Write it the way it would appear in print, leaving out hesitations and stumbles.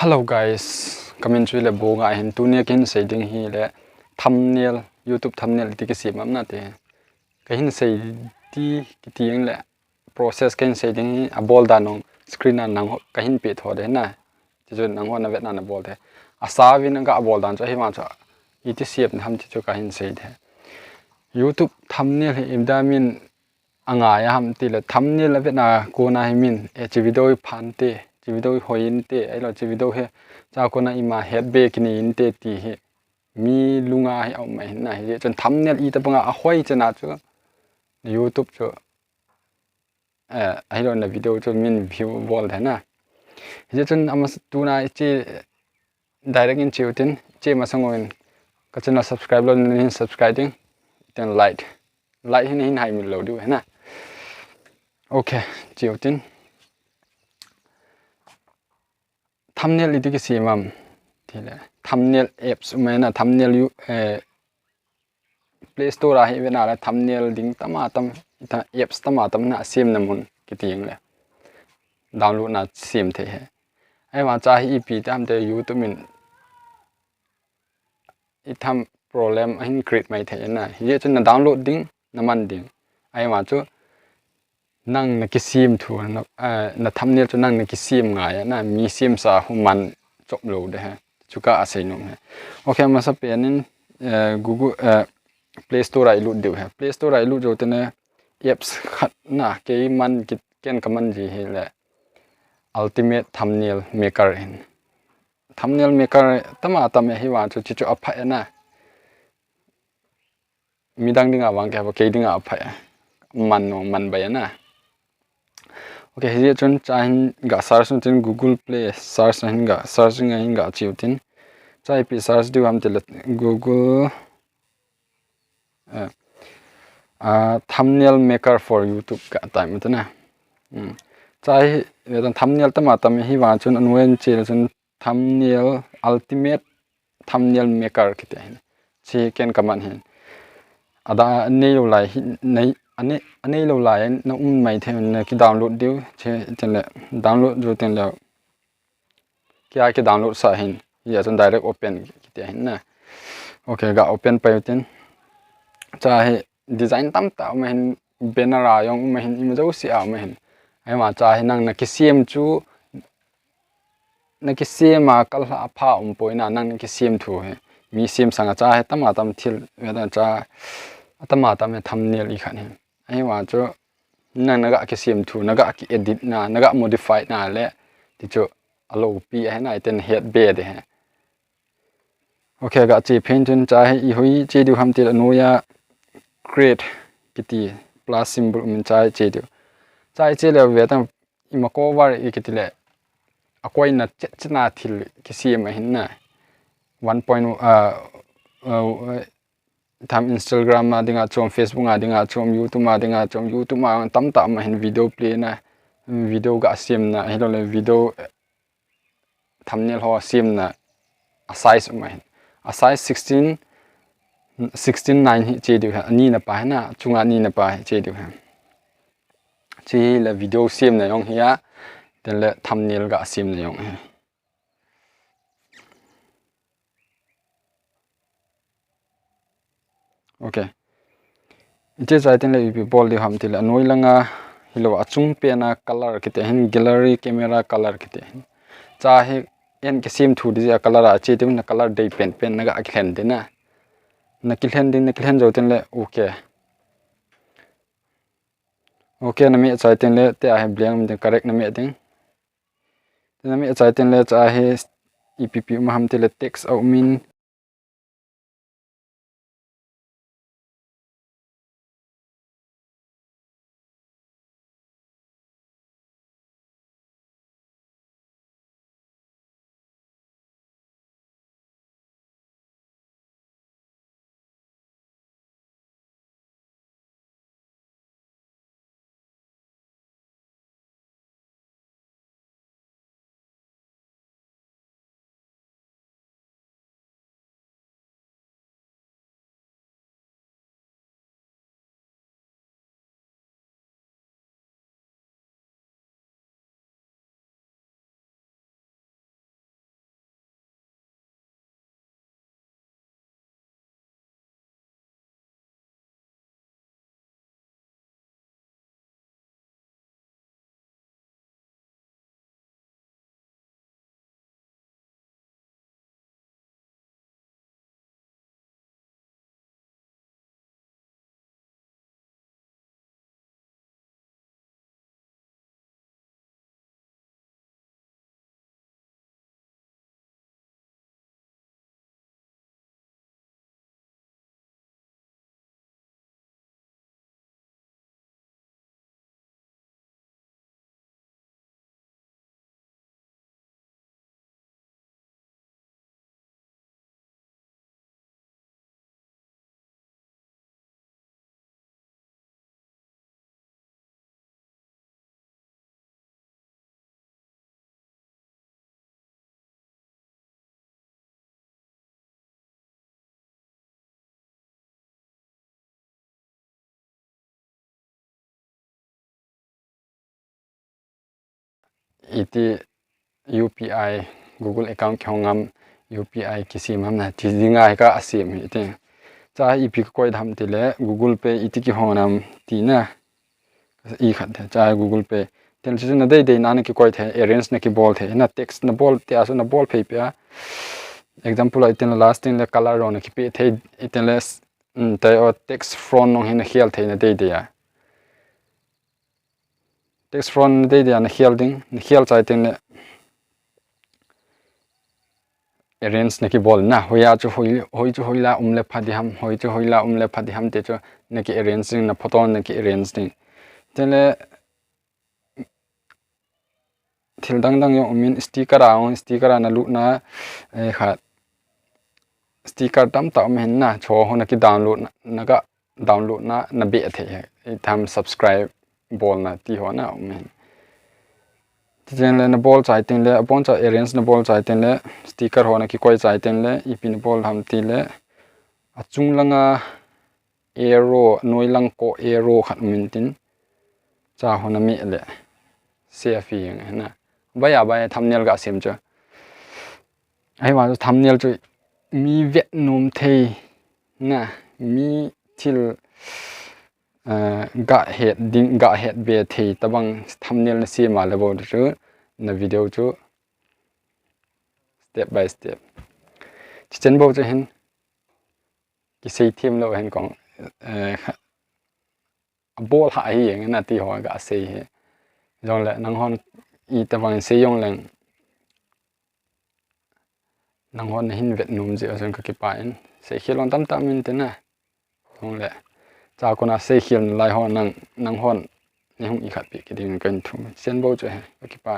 Hello guys, comment chui le boga hin tunia kin setting hi le thumbnail YouTube thumbnail ti ke sim amna te kahin sei ti kitiang le process kin setting hi a bol da nong screen an nang kahin pe tho de na ti jo nang hona vet na bol de asa win ga bol dan cho hi ma cho iti siap ham ti cho kahin sei the YouTube thumbnail hi imdamin anga ya ham ti le thumbnail le vet na ko na hi min e chi video phan te chỉ video hồi in te ai lo chỉ video he cha con này mà head back ni in te ti he mi lunga he au mai na he chân thumbnail i ta banga a hoi chana chu YouTube chu ai lo na video chu min view wall the na he chân am tu na che direct in chiu tin che ma sangoin ka channel subscribe lo ni subscribing then like hin hai min lo du he na okay chiu tin thumbnail itu kisi mam, tidak thumbnail apps mana thumbnail Play Store ahi benar thumbnail ding tamatam ita apps tamatam na sim namun kiting le download na sim the hai, ai macam hi ip tam te YouTube min itam problem ahin create mai the na, ye tu na download ding naman ding, ai macam nang na kisim thu na thumbnail chu nang na kisim ngai na mi sim sa human chop lo de ha chuka asai nom ha okay ma sa penin Google Play Store ai lut deu ha Play Store ai lut jo te na apps khat na ke man kit ken kaman ji he le ultimate thumbnail maker hin thumbnail maker tama tame hi wa chu chu apha na midang dinga wang ke ba ke dinga apha man ba na. Okay, here chun chahin ga search tin Google Play search hin ga searching hin ga chiutin chai pi search du am tel Google thumbnail maker for YouTube ka time tana chai dan thumbnail tama tam hi wa chun anwen che chun thumbnail ultimate thumbnail maker kite hin che ken kaman hin ada nei lo lai nei anh lâu lại nó mày thêm cái download điếu trên là download rồi tên là cái download sai hình giờ trên direct open cái hình nè ok gặp open phải tên चाहे design tam tạo mà hình banner à yung mà hình image aussi à mà hình ai mà चाहे năng là cái sim chú là cái sim mà cái là pha poi na năng cái sim thu mi sim sang चाहे tam thil vậy là चाहे tam thumbnail ý khăn ai mà cho naga cái sim thu naga cái edit na naga modify na le thì cho alo pi hay này tên head bed he okay ga chi paint chun cha hi hoi che du ham ti noya create kiti plus symbol min cha che du cha che le ve tam ima cover kiti le akoi na chna thil cái sim hin na 1. Tham Instagram mà dinga chom Facebook mà dinga chom YouTube mà dinga chom YouTube mà tam mà hình video play na video ga sim na hello le video thumbnail ho sim na a size mà hình a size 16:9 che du ha ni na pa na chunga ni na pa che du ha chi le video sim na yong hia then le thumbnail ga sim na yong ha okay ite zai ten le bi bol di ham til anoi langa hilo achung pe na color kite hin gallery camera color kite cha he en ke sim thu di color a che na color dei pen na ga akhen de na kilhen din kilhen jo ten le okay na mi chai ten le te a he blank de correct na mi ding na mi chai ten le cha he epp ma ham til text au min iti UPI Google account khongam UPI kisim ham na tidinga ka asim ite cha ipi koi dham tile Google Pay iti ki honam tina i khat cha Google Pay tel chu na dei na ki koi the arrange na ki bol the na text na bol te asu na bol phe pya example itin last thing the color on ki pe the itin less te o text front no hin khial the na dei ya text front dei na khial ding khial chai tin arrange na ki bol na hoya chu hoi chu hoila umle phadi ham hoi chu hoila umle phadi ham te chu na ki arranging na photo na ki arranging tele thil dang dang yo min sticker na lu na kha sticker tam ta men na cho hona ki download na ga download na be the tham subscribe bol na ti ho na men tijen le na bol chai tin le apon cha arrange na bol chai tin le sticker hona ki koi chai tin le ipin bol ham ti le achung langa arrow noilang ko arrow khat min tin cha hona mi le selfie yang na baya thumbnail ga sim cha ai wa thumbnail chu mi Vietnam thei na mi til ga head be thei tabang thumbnail na si ma le bo chu na video chu step by step chen bo chu hin ki sei thim lo hen kong bol ha hi yang na ti ho ga sei he jong le nang hon i tabang sei yong leng nang hon hin Vietnam je asan ka ki pa in sei khilon tam min te na jong le cha ko na sei khil lai ho nang hon ni hung i khat pi ki ding kan thu chen bo chu he ka ki pa